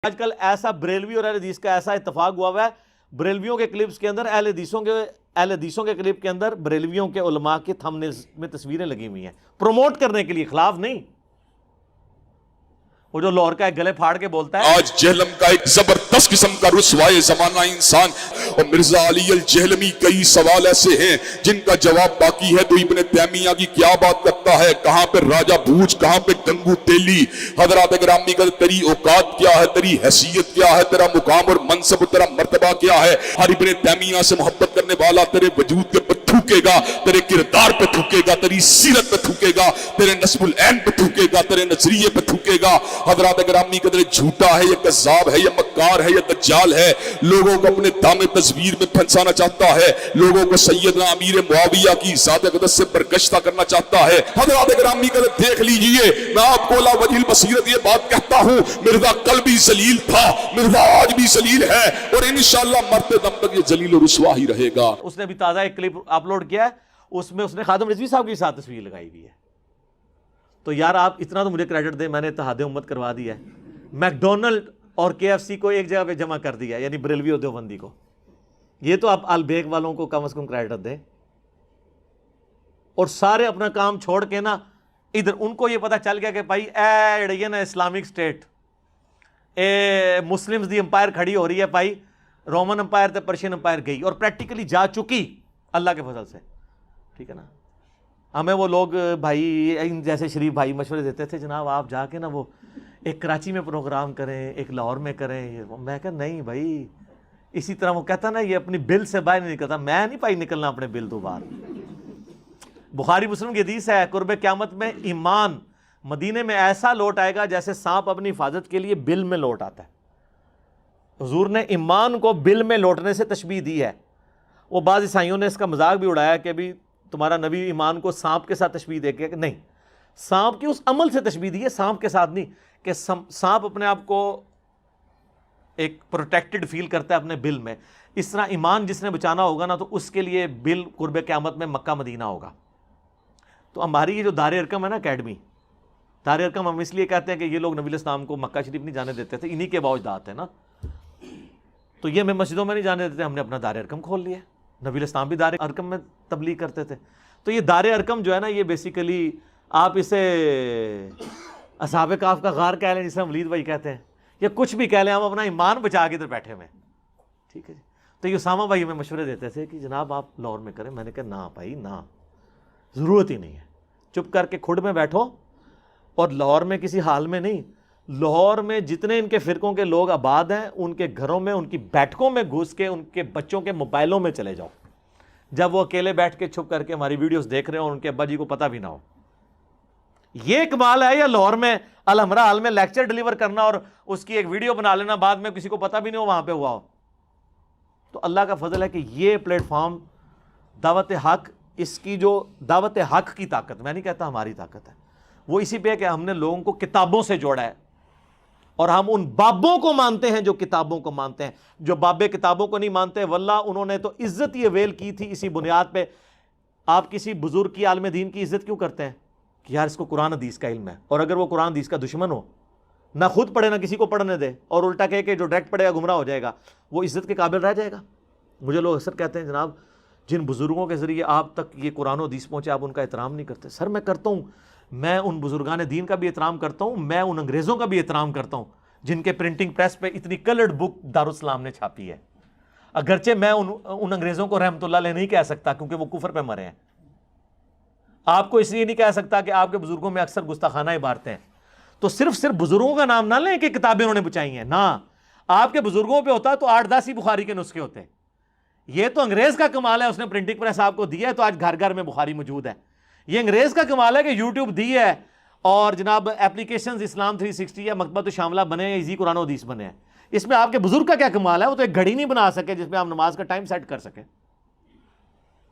آج کل ایسا بریلوی اور اہل حدیث کا ایسا اتفاق ہوا ہے، بریلویوں کے کلپس کے اندر اہل حدیثوں کے کلپ کے اندر بریلویوں کے علماء کے تھمبنیلز میں تصویریں لگی ہوئی ہیں، پروموٹ کرنے کے لیے، خلاف نہیں۔ وہ جو لاہور کا ایک گلے پھاڑ کے بولتا ہے، آج جہلم کا ایک زبردست قسم کا رسوائے زمانہ انسان، اور مرزا علی الجہلمی کئی سوال ایسے ہیں جن کا جواب باقی ہے۔ تو ابن تیمیہ کی کیا بات کرتا ہے، کہاں پہ راجہ بھوج، کہاں پہ گنگو تیلی۔ حضرات گرامی کا تیری اوقات کیا ہے، تیری حیثیت کیا ہے، تیرا مقام اور منصب، تیرا مرتبہ کیا ہے۔ ہر ابن تیمیہ سے محبت کرنے والا تیرے وجود کے پر تھوکے گا، تیرے کردار پہ تھوکے گا، تیری سیرت پہ تھوکے گا، تیرے نسب العین پہ تھوکے گا، تیرے نظریے پہ تھوکے گا۔ حضرات گرامی قدر جھوٹا ہے، یہ کذاب ہے، یہ مکار ہے، یہ دجال ہے، لوگوں کو اپنے دام تصویر میں پھنسانا چاہتا ہے، لوگوں کو سیدنا امیر معاویہ کی ذات اقدس سے برگشتہ کرنا چاہتا ہے۔ حضرات گرامی قدر دیکھ لیجئے، میں آپ کو لا وجہ البصیرت یہ بات کہتا ہوں، مرزا کل بھی ذلیل تھا، مرزا آج بھی ذلیل ہے، اور انشاءاللہ مرتے دم تک یہ ذلیل و رسوا ہی رہے گا۔ اس نے بھی تازہ ایک کلپ اپلوڈ کیا ہے، اس میں اس نے خادم رضوی صاحب کے ساتھ تصویر لگائی ہوئی ہے۔ تو یار آپ اتنا تو مجھے کریڈٹ دیں، میں نے اتحاد امت کروا دیا ہے، میکڈونلڈ اور KFC کو ایک جگہ پہ جمع کر دیا، یعنی بریلوی اور دیوبندی کو۔ یہ تو آپ البیک والوں کو کم از کم کریڈٹ دیں، اور سارے اپنا کام چھوڑ کے نا ادھر، ان کو یہ پتا چل گیا کہ بھائی اے نا اسلامک سٹیٹ، اے مسلمز دی امپائر کھڑی ہو رہی ہے، بھائی رومن امپائر تے پرشین امپائر گئی، اور پریکٹیکلی جا چکی اللہ کے فضل سے، ٹھیک ہے نا۔ ہمیں وہ لوگ بھائی جیسے شریف بھائی مشورے دیتے تھے، جناب آپ جا کے نا وہ ایک کراچی میں پروگرام کریں، ایک لاہور میں کریں۔ میں کہا نہیں بھائی، اسی طرح وہ کہتا نا یہ اپنی بل سے باہر نہیں نکلتا، میں نہیں پائی نکلنا اپنے بل تو باہر۔ بخاری مسلم کی حدیث ہے، قرب قیامت میں ایمان مدینے میں ایسا لوٹ آئے گا جیسے سانپ اپنی حفاظت کے لیے بل میں لوٹ آتا ہے۔ حضور نے ایمان کو بل میں لوٹنے سے تشبیہ دی ہے۔ وہ بعض عیسائیوں نے اس کا مذاق بھی اڑایا کہ بھی تمہارا نبی ایمان کو سانپ کے ساتھ تشبیہ دے کے، کہ نہیں، سانپ کی اس عمل سے تشبیہ دی ہے، سانپ کے ساتھ نہیں، کہ سانپ اپنے آپ کو ایک پروٹیکٹڈ فیل کرتا ہے اپنے بل میں، اس طرح ایمان جس نے بچانا ہوگا نا تو اس کے لیے بل قرب قیامت میں مکہ مدینہ ہوگا۔ تو ہماری یہ جو دار ارقم ہے نا اکیڈمی، دار ارقم ہم اس لیے کہتے ہیں کہ یہ لوگ نبی الاسلام کو مکہ شریف نہیں جانے دیتے تھے، انہی کے باوجدات ہیں نا، تو یہ ہمیں مسجدوں میں نہیں جانے دیتے، ہم نے اپنا دار ارقم کھول لیا۔ نبی الاسلام بھی دار ارقم میں تبلیغ کرتے تھے۔ تو یہ دار ارقم جو ہے نا، یہ بیسیکلی آپ اسے اصحاب کہف کا غار کہہ لیں، جسے ہم ولید بھائی کہتے ہیں، یا کچھ بھی کہہ لیں، ہم اپنا ایمان بچا کے ادھر بیٹھے ہوئے، ٹھیک ہے جی۔ تو یہ اسامہ بھائی ہمیں مشورے دیتے تھے کہ جناب آپ لاہور میں کریں۔ میں نے کہا نہ بھائی نہ، ضرورت ہی نہیں ہے، چپ کر کے کھڈ میں بیٹھو، اور لاہور میں کسی حال میں نہیں، لاہور میں جتنے ان کے فرقوں کے لوگ آباد ہیں، ان کے گھروں میں، ان کی بیٹھکوں میں گھس کے ان کے بچوں کے موبائلوں میں چلے جاؤ، جب وہ اکیلے بیٹھ کے چھپ کر کے ہماری ویڈیوز دیکھ رہے ہوں اور ان کے ابا جی کو پتہ بھی نہ ہو۔ یہ کمال ہے، یا لاہور میں الحمرا حال میں لیکچر ڈیلیور کرنا اور اس کی ایک ویڈیو بنا لینا، بعد میں کسی کو پتہ بھی نہیں ہو وہاں پہ ہوا ہو۔ تو اللہ کا فضل ہے کہ یہ پلیٹ فارم دعوت حق، اس کی جو دعوت حق کی طاقت، میں نہیں کہتا ہماری طاقت ہے، وہ اسی پہ ہے کہ ہم نے لوگوں کو کتابوں سے جوڑا ہے، اور ہم ان بابوں کو مانتے ہیں جو کتابوں کو مانتے ہیں۔ جو بابے کتابوں کو نہیں مانتے، واللہ انہوں نے تو عزت یہ ویل کی تھی اسی بنیاد پہ۔ آپ کسی بزرگ کی، عالم دین کی عزت کیوں کرتے ہیں کہ یار اس کو قرآن حدیث کا علم ہے، اور اگر وہ قرآن حدیث کا دشمن ہو، نہ خود پڑھے نہ کسی کو پڑھنے دے، اور الٹا کہے کہ جو ڈائریکٹ پڑھے گا گمراہ ہو جائے گا، وہ عزت کے قابل رہ جائے گا؟ مجھے لوگ اکثر کہتے ہیں جناب جن بزرگوں کے ذریعے آپ تک یہ قرآن و حدیث پہنچے آپ ان کا احترام نہیں کرتے۔ سر میں کرتا ہوں، میں ان بزرگان دین کا بھی احترام کرتا ہوں، میں ان انگریزوں کا بھی احترام کرتا ہوں جن کے پرنٹنگ پریس پہ اتنی کلرڈ بک دارالاسلام نے چھاپی ہے، اگرچہ میں ان انگریزوں کو رحمت اللہ علیہ نہیں کہہ سکتا کیونکہ وہ کفر پہ مرے ہیں۔ آپ کو اس لیے نہیں کہہ سکتا کہ آپ کے بزرگوں میں اکثر گستاخانہ عبارتیں ہیں۔ تو صرف بزرگوں کا نام نہ لیں کہ کتابیں انہوں نے بچائی ہیں، نہ، آپ کے بزرگوں پہ ہوتا تو 8-10 ہی بخاری کے نسخے ہوتے۔ یہ تو انگریز کا کمال ہے، اس نے پرنٹنگ پریس آپ کو دی ہے تو آج گھر گھر میں بخاری موجود ہے۔ یہ انگریز کا کمال ہے کہ یوٹیوب دی ہے، اور جناب اپلیکیشنز اسلام 360 یا مکتبۃ الشاملہ بنے ہیں، ایزی قرآن و حدیث بنے ہیں۔ اس میں آپ کے بزرگ کا کیا کمال ہے؟ وہ تو ایک گھڑی نہیں بنا سکے جس میں آپ نماز کا ٹائم سیٹ کر سکیں۔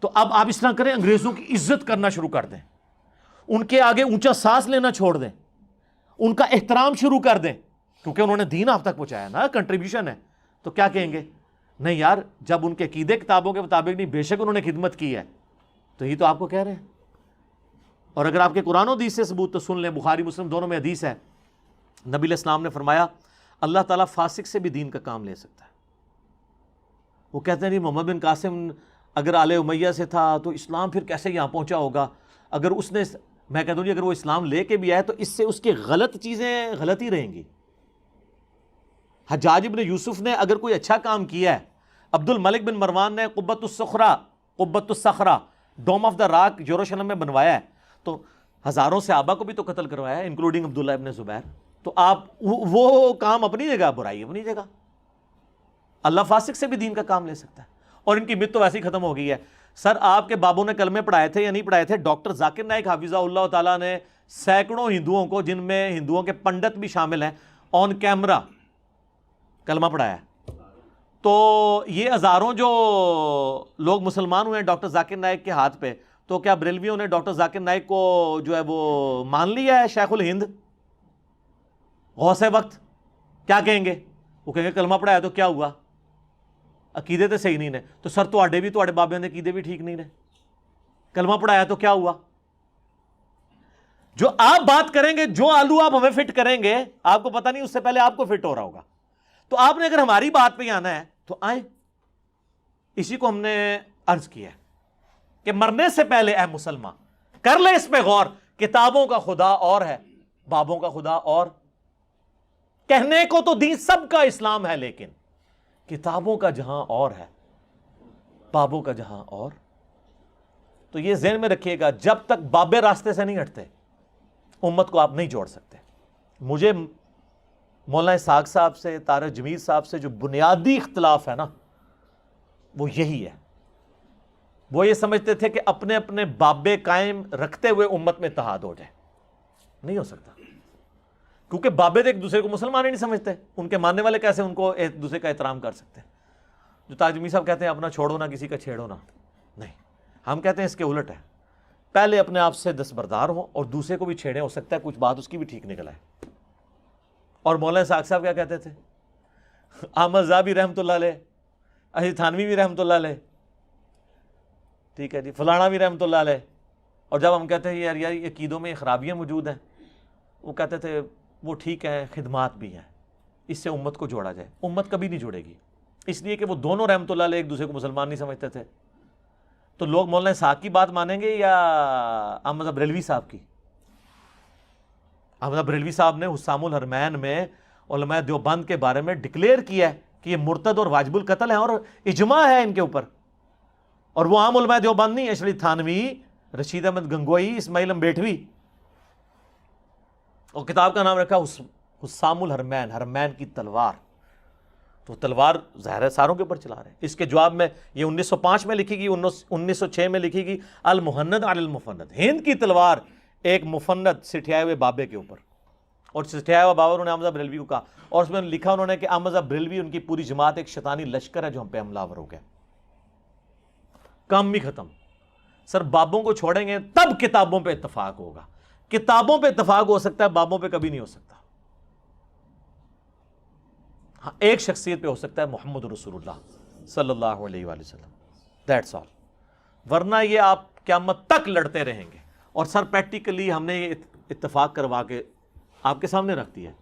تو اب آپ اس طرح کریں، انگریزوں کی عزت کرنا شروع کر دیں، ان کے آگے اونچا سانس لینا چھوڑ دیں، ان کا احترام شروع کر دیں، کیونکہ انہوں نے دین آپ تک پہنچایا نا، کنٹریبیوشن ہے۔ تو کیا کہیں گے؟ نہیں یار، جب ان کے عقیدے کتابوں کے مطابق نہیں، بے شک انہوں نے خدمت کی ہے، تو یہ تو آپ کو کہہ رہے ہیں۔ اور اگر آپ کے قرآن و حدیث سے ثبوت تو سن لیں، بخاری مسلم دونوں میں حدیث ہے، نبی علیہ السلام نے فرمایا اللہ تعالیٰ فاسق سے بھی دین کا کام لے سکتا ہے. وہ کہتے ہیں نہیں محمد بن قاسم اگر آل امیہ سے تھا تو اسلام پھر کیسے یہاں پہنچا ہوگا. اگر اس نے، میں کہتا ہوں جی اگر وہ اسلام لے کے بھی آئے تو اس سے اس کی غلط چیزیں غلط ہی رہیں گی. حجاج ابن یوسف نے اگر کوئی اچھا کام کیا ہے، عبد الملک بن مروان نے قبۃ الصخرہ ڈوم آف دا راک یروشلم میں بنوایا ہے، تو ہزاروں صحابہ کو بھی تو قتل کروایا ہے انکلوڈنگ عبداللہ ابن زبیر. تو آپ وہ کام اپنی جگہ، برائی اپنی جگہ. اللہ فاسق سے بھی دین کا کام لے سکتا ہے. اور ان کی مت تو ویسے ہی ختم ہو گئی ہے. سر آپ کے بابوں نے کلمے پڑھائے تھے یا نہیں پڑھائے تھے؟ ڈاکٹر ذاکر نائک حافظہ اللہ تعالیٰ نے سینکڑوں ہندوؤں کو، جن میں ہندوؤں کے پنڈت بھی شامل ہیں، آن کیمرہ کلمہ پڑھایا ہے. تو یہ ہزاروں جو لوگ مسلمان ہوئے ہیں ڈاکٹر ذاکر نائک کے ہاتھ پہ، تو کیا بریلویوں نے ڈاکٹر ذاکر نائک کو جو ہے وہ مان لیا ہے شیخ الہند، غوث وقت؟ کیا کہیں گے؟ وہ کہیں گے کلمہ پڑھایا تو کیا ہوا، عقیدے تو صحیح نہیں نے. تو سر تواڈے بھی، تواڈے بابے دے عقیدے بھی ٹھیک نہیں نے. کلمہ پڑھایا تو کیا ہوا؟ جو آپ بات کریں گے، جو آلو آپ ہمیں فٹ کریں گے، آپ کو پتہ نہیں اس سے پہلے آپ کو فٹ ہو رہا ہوگا. تو آپ نے اگر ہماری بات پہ آنا ہے تو آئیں. اسی کو ہم نے عرض کیا کہ مرنے سے پہلے اے مسلمان کر لے اس پہ غور. کتابوں کا خدا اور ہے، بابوں کا خدا اور. کہنے کو تو دین سب کا اسلام ہے، لیکن کتابوں کا جہاں اور ہے، بابوں کا جہاں اور. تو یہ ذہن میں رکھیے گا، جب تک بابے راستے سے نہیں ہٹتے امت کو آپ نہیں جوڑ سکتے. مجھے مولانا اسحاق صاحب سے، طارق جمیل صاحب سے جو بنیادی اختلاف ہے نا، وہ یہی ہے. وہ یہ سمجھتے تھے کہ اپنے اپنے بابے قائم رکھتے ہوئے امت میں اتحاد ہو جائے. نہیں ہو سکتا، کیونکہ بابے تو ایک دوسرے کو مسلمان ہی نہیں سمجھتے. ان کے ماننے والے کیسے ان کو ایک دوسرے کا احترام کر سکتے ہیں؟ جو طارق جمیل صاحب کہتے ہیں اپنا چھوڑو نہ کسی کا چھیڑو نہ، نہیں. ہم کہتے ہیں اس کے الٹ ہے، پہلے اپنے آپ سے دستبردار ہوں اور دوسرے کو بھی چھیڑیں، ہو سکتا ہے کچھ بات اس کی بھی ٹھیک نکل آئے. اور مولانا اسحاق صاحب کیا کہتے تھے؟ احمد زابی رحمۃ اللہ علیہ، اجی تھانوی بھی رحمۃ اللہ علیہ، ٹھیک ہے جی، فلانا بھی رحمۃ اللہ علیہ. اور جب ہم کہتے ہیں یار یہ عقیدوں میں خرابیاں موجود ہیں، وہ کہتے تھے وہ ٹھیک ہے، خدمات بھی ہیں، اس سے امت کو جوڑا جائے. امت کبھی نہیں جوڑے گی، اس لیے کہ وہ دونوں رحمۃ اللہ علیہ ایک دوسرے کو مسلمان نہیں سمجھتے تھے. تو لوگ مولانا اسحاق کی بات مانیں گے یا احمد بریلوی صاحب کی؟ احمد بریلوی صاحب نے حسام الحرمین میں علماء دیوبند کے بارے میں ڈکلیئر کیا ہے کہ یہ مرتد اور واجب القتل ہے، اور اجماع ہے ان کے اوپر. اور وہ عام علماء دیوبند نہیں، اشرف تھانوی، رشید احمد گنگوئی، اسماعیل امبیٹوی. اور کتاب کا نام رکھا حسام الحرمین، حرمین کی تلوار. تو تلوار ظاہر ہے ساروں کے اوپر چلا رہے ہیں. اس کے جواب میں یہ 1905 میں لکھی گئی، 1906 میں لکھی گئی المحند علی المفند، ہند کی تلوار ایک مفند سٹھیائے ہوئے بابے کے اوپر. اور سٹھیائے ہوا بابا انہوں نے احمد بریلوی کو کہا، اور اس میں لکھا انہوں نے کہ احمد بریلوی ان کی پوری جماعت ایک شیطانی لشکر ہے جو ہم پہ حملہ آور ہو گیا. کام بھی ختم. سر بابوں کو چھوڑیں گے تب کتابوں پہ اتفاق ہوگا. کتابوں پہ اتفاق ہو سکتا ہے، بابوں پہ کبھی نہیں ہو سکتا. ہاں ایک شخصیت پہ ہو سکتا ہے، محمد رسول اللہ صلی اللہ علیہ وآلہ وسلم، دیٹس آل. ورنہ یہ آپ قیامت تک لڑتے رہیں گے. اور سر پریکٹیکلی ہم نے یہ اتفاق کروا کے آپ کے سامنے رکھ دیا ہے.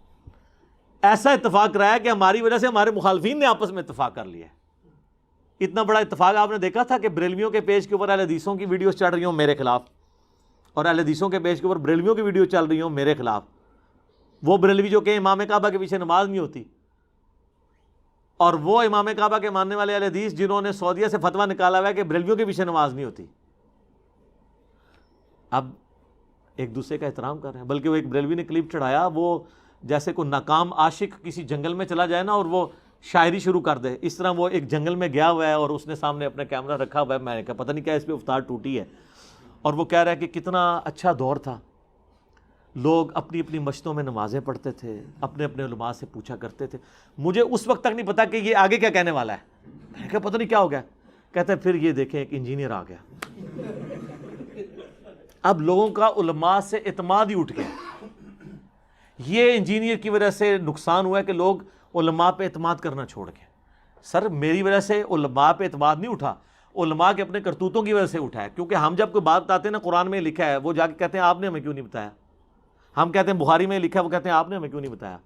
ایسا اتفاق کرایا کہ ہماری وجہ سے ہمارے مخالفین نے آپس میں اتفاق کر لیا ہے. اتنا بڑا اتفاق آپ نے دیکھا تھا کہ بریلویوں کے پیج کے اوپر اہل حدیثوں کی ویڈیوز چل رہی ہوں میرے خلاف، اور اہل حدیثوں کے پیج کے اوپر بریلویوں کی ویڈیو چل رہی ہوں میرے خلاف. وہ بریلوی جو کہ امام کعبہ کے پیچھے نماز نہیں ہوتی، اور وہ امام کعبہ کے ماننے والے اہل حدیث جنہوں نے سعودیہ سے فتویٰ نکالا ہوا ہے کہ بریلویوں کے پیچھے نماز نہیں ہوتی. اب ایک دوسرے کا احترام کر رہے ہیں. بلکہ وہ ایک بریلوی نے کلپ چڑھایا، وہ جیسے کوئی ناکام عاشق کسی جنگل میں چلا جائے نا اور وہ شاعری شروع کر دے، اس طرح وہ ایک جنگل میں گیا ہوا ہے اور اس نے سامنے اپنا کیمرہ رکھا ہوا ہے. میں نے کہا پتہ نہیں کیا اس پہ افطار ٹوٹی ہے. اور وہ کہہ رہا ہے کہ کتنا اچھا دور تھا، لوگ اپنی اپنی مسجدوں میں نمازیں پڑھتے تھے، اپنے اپنے علماء سے پوچھا کرتے تھے. مجھے اس وقت تک نہیں پتا کہ یہ آگے کیا کہنے والا ہے. میں نے کہا پتہ نہیں کیا ہو گیا. کہتے ہیں پھر یہ دیکھیں ایک انجینئر آ گیا. اب لوگوں کا علماء سے اعتماد ہی اٹھ گیا. یہ انجینئر کی وجہ سے نقصان ہوا ہے کہ لوگ علماء پہ اعتماد کرنا چھوڑ گئے. سر میری وجہ سے علماء پہ اعتماد نہیں اٹھا، علماء کے اپنے کرتوتوں کی وجہ سے اٹھا ہے. کیونکہ ہم جب کوئی بات بتاتے ہیں نا قرآن میں لکھا ہے، وہ جا کے کہتے ہیں آپ نے ہمیں کیوں نہیں بتایا. ہم کہتے ہیں بخاری میں لکھا ہے، وہ کہتے ہیں آپ نے ہمیں کیوں نہیں بتایا.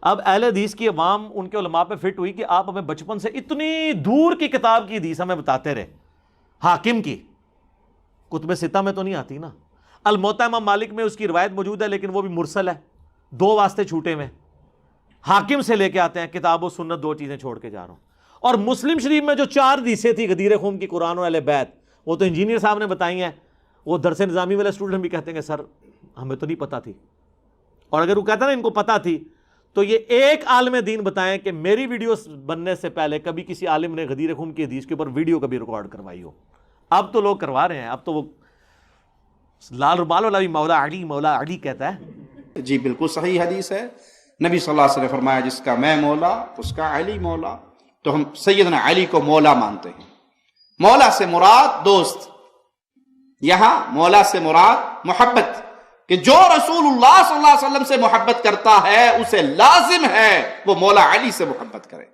اب اہل حدیث کی عوام ان کے علماء پہ فٹ ہوئی کہ آپ ہمیں بچپن سے اتنی دور کی کتاب کی حدیث ہمیں بتاتے رہے، حاکم کی، کتب ستہ میں تو نہیں آتی نا. الموطا امام مالک میں اس کی روایت موجود ہے لیکن وہ بھی مرسل ہے، 2 واسطے چھوٹے میں. حاکم سے لے کے آتے ہیں، کتاب و سنت 2 چیزیں چھوڑ کے جا رہا ہوں. اور مسلم شریف میں جو 4 حدیثیں تھی غدیر خم کی، قرآن و اہل بیت، وہ تو انجینئر صاحب نے بتائی ہیں. وہ درس نظامی والے اسٹوڈنٹ بھی کہتے ہیں کہ سر ہمیں تو نہیں پتہ تھی. اور اگر وہ کہتا نا ان کو پتہ تھی تو یہ ایک عالم دین بتائیں کہ میری ویڈیوز بننے سے پہلے کبھی کسی عالم نے غدیر خم کی حدیث کے اوپر ویڈیو کبھی ریکارڈ کروائی ہو. اب تو لوگ کروا رہے ہیں، اب تو وہ لال رومال والا بھی مولا علی کہتا ہے. جی بالکل صحیح حدیث ہے. نبی صلی اللہ علیہ وسلم نے فرمایا جس کا میں مولا اس کا علی مولا. تو ہم سیدنا علی کو مولا مانتے ہیں. مولا سے مراد دوست، یہاں مولا سے مراد محبت، کہ جو رسول اللہ صلی اللہ علیہ وسلم سے محبت کرتا ہے اسے لازم ہے وہ مولا علی سے محبت کرے.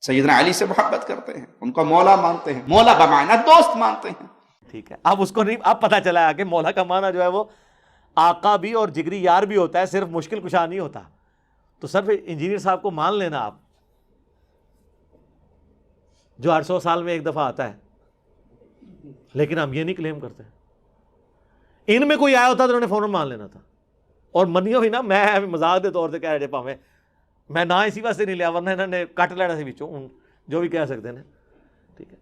سیدنا علی سے محبت کرتے ہیں، ان کو مولا مانتے ہیں. مولا بمعنی دوست مانتے ہیں. ٹھیک ہے، اب اس کو نہیں، اب پتہ چلا ہے کہ مولا کا معنی جو ہے وہ آقا بھی اور جگری یار بھی ہوتا ہے، صرف مشکل کشا نہیں ہوتا. تو صرف انجینئر صاحب کو مان لینا آپ، جو 800 سال میں ایک دفعہ آتا ہے. لیکن ہم یہ نہیں کلیم کرتے. ان میں کوئی آیا ہوتا تو انہوں نے فوراً مان لینا تھا. اور منیو بھی نا، میں مذاق دے طور سے کہہ رہے پاویں میں نہ اسی واسطے نہیں لیا، ورنہ انہوں نے کٹ لینا سی بچوں، جو بھی کہہ سکتے ہیں. ٹھیک ہے،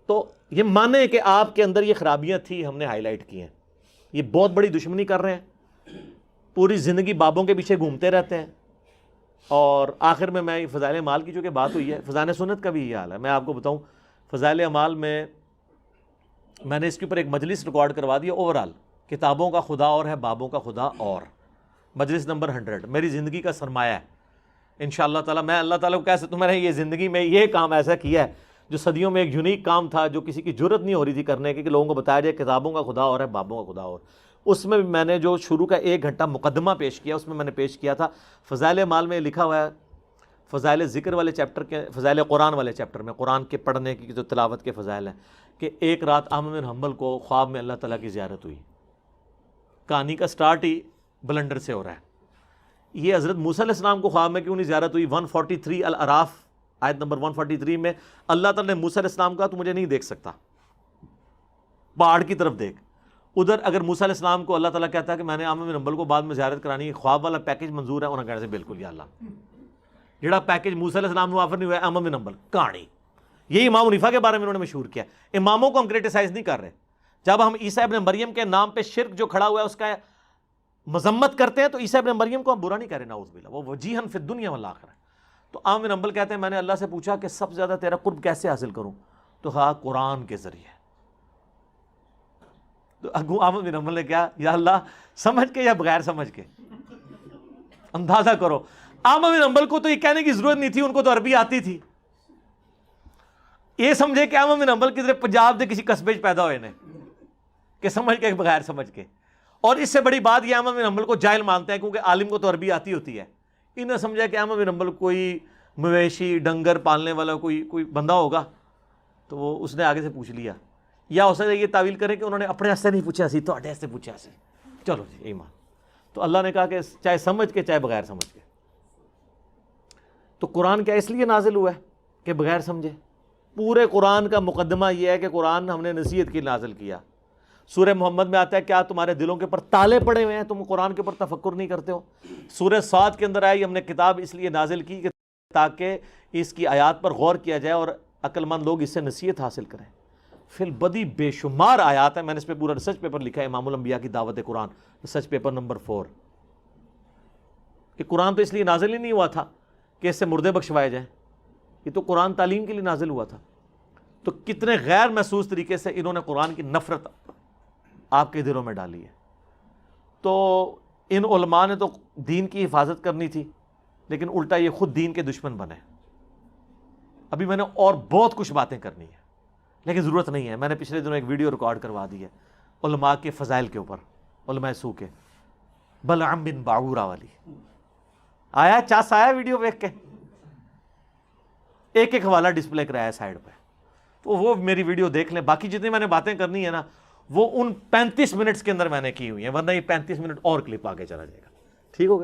تو یہ مانے کہ آپ کے اندر یہ خرابیاں تھیں، ہم نے ہائی لائٹ کی ہیں. یہ بہت بڑی دشمنی کر رہے ہیں، پوری زندگی بابوں کے پیچھے گھومتے رہتے ہیں. اور آخر میں فضائل اعمال کی چونکہ بات ہوئی ہے، فضائل سنت کا بھی یہ حال ہے. میں آپ کو بتاؤں، فضائل اعمال میں نے اس کے اوپر ایک مجلس ریکارڈ کروا دیا. اوورال کتابوں کا خدا اور ہے، بابوں کا خدا اور، مجلس نمبر 100 میری زندگی کا سرمایہ ہے. انشاءاللہ تعالیٰ میں اللہ تعالیٰ کو کہہ سکتا ہوں میں نے یہ زندگی میں یہ کام ایسا کیا ہے جو صدیوں میں ایک یونیک کام تھا، جو کسی کی جرت نہیں ہو رہی تھی کرنے کی، کہ لوگوں کو بتایا جائے کتابوں کا خدا اور ہے، بابوں کا خدا اور. اس میں بھی میں نے جو شروع کا 1 گھنٹہ مقدمہ پیش کیا، اس میں نے پیش کیا تھا فضائل اعمال میں لکھا ہوا ہے، فضائل ذکر والے چیپٹر کے، فضائل قرآن والے چیپٹر میں، قرآن کے پڑھنے کی جو تلاوت کے فضائل ہیں، کہ ایک رات احمد بن حنبل کو خواب میں اللہ تعالیٰ کی زیارت ہوئی. کہانی کا سٹارٹ ہی بلنڈر سے ہو رہا ہے. یہ حضرت موسیٰ علیہ السلام کو خواب میں کیوں نہیں زیارت ہوئی؟ 143 الاعراف آیت نمبر 143 میں اللہ تعالیٰ نے موسیٰ علیہ السلام کہا تو مجھے نہیں دیکھ سکتا، پہاڑ کی طرف دیکھ. ادھر اگر موسیٰ علیہ السلام کو اللہ تعالیٰ کہتا ہے کہ میں نے احمد بن حنبل کو بعد میں زیارت کرانی ہے، خواب والا پیکج منظور ہے، انہوں نے کہنے سے بالکل یا اللہ، جڑا پیکج موسیٰ علیہ السلام کو آفر نہیں ہوا ہے احمد بن حنبل کہانی. یہی امام حنیفہ کے بارے میں انہوں نے مشہور کیا. اماموں کو ہم کریٹیسائز نہیں کر رہے. جب ہم عیسیٰ ابن مریم کے نام پہ شرک جو کھڑا ہوا ہے اس کا مذمت کرتے ہیں تو عیسیٰ ابن مریم کو ہم برا نہیں کہہ رہے، نعوذ باللہ، وہ وجیہن فی الدنیا والآخرہ. تو احمد بن حنبل کہتے ہیں میں نے اللہ سے پوچھا کہ سب سے زیادہ تیرا قرب کیسے حاصل کروں؟ تو کہا قرآن کے ذریعے. تو احمد بن حنبل نے کیا، یا اللہ سمجھ کے یا بغیر سمجھ کے؟ اندازہ کرو، احمد بن حنبل کو تو یہ کہنے کی ضرورت نہیں تھی، ان کو تو عربی آتی تھی. یہ سمجھے کہ احمد بن حنبل کی طرح پنجاب کے کسی قصبے پیدا ہوئے نے، کہ سمجھ کے بغیر سمجھ کے. اور اس سے بڑی بات یہ احمد بن حنبل کو جاہل مانتے ہیں، کیونکہ عالم کو تو عربی آتی ہوتی ہے. انہوں نے سمجھا کہ احمد بن حنبل کوئی مویشی ڈنگر پالنے والا کوئی بندہ ہوگا، تو وہ اس نے آگے سے پوچھ لیا. یا ہو سکتا ہے یہ تعویل کریں کہ انہوں نے اپنے ہاتھ سے نہیں پوچھا سی، تو ہاتھ سے پوچھا سی، چلو جی ایمان. تو اللہ نے کہا کہ چاہے سمجھ کے چاہے بغیر سمجھ کے. تو قرآن کیا اس لیے نازل ہوا ہے کہ بغیر سمجھے؟ پورے قرآن کا مقدمہ یہ ہے کہ قرآن ہم نے نصیحت کی نازل کیا. سورہ محمد میں آتا ہے کیا تمہارے دلوں کے اوپر تالے پڑے ہوئے ہیں، تم قرآن کے اوپر تفکر نہیں کرتے ہو؟ سورہ صاد کے اندر آئی ہم نے کتاب اس لیے نازل کی کہ تاکہ اس کی آیات پر غور کیا جائے اور عقل مند لوگ اس سے نصیحت حاصل کریں. فی البدی بے شمار آیات ہیں، میں نے اس پہ پورا ریسرچ پیپر لکھا ہے، امام الانبیاء کی دعوت قرآن، ریسرچ پیپر نمبر 4، کہ قرآن تو اس لیے نازل ہی نہیں ہوا تھا کہ اس سے مردے بخشوائے جائیں، یہ تو قرآن تعلیم کے لیے نازل ہوا تھا. تو کتنے غیر محسوس طریقے سے انہوں نے قرآن کی نفرت آپ کے دلوں میں ڈالی ہے. تو ان علماء نے تو دین کی حفاظت کرنی تھی، لیکن الٹا یہ خود دین کے دشمن بنے. ابھی میں نے اور بہت کچھ باتیں کرنی ہیں لیکن ضرورت نہیں ہے. میں نے پچھلے دنوں ایک ویڈیو ریکارڈ کروا دی ہے علماء کے فضائل کے اوپر، علماء سو کے، بلعم بن باعورہ والی. آیا چاس آیا ویڈیو دیکھ کے؟ ایک ایک حوالہ ڈسپلے کرایا ہے سائڈ پہ، تو وہ میری ویڈیو دیکھ لیں. باقی جتنی میں نے باتیں کرنی ہے نا وہ ان 35 منٹس کے اندر میں نے کی ہوئی ہیں، ورنہ یہ 35 منٹ اور کلپ آگے چلا جائے گا. ٹھیک ہو گیا؟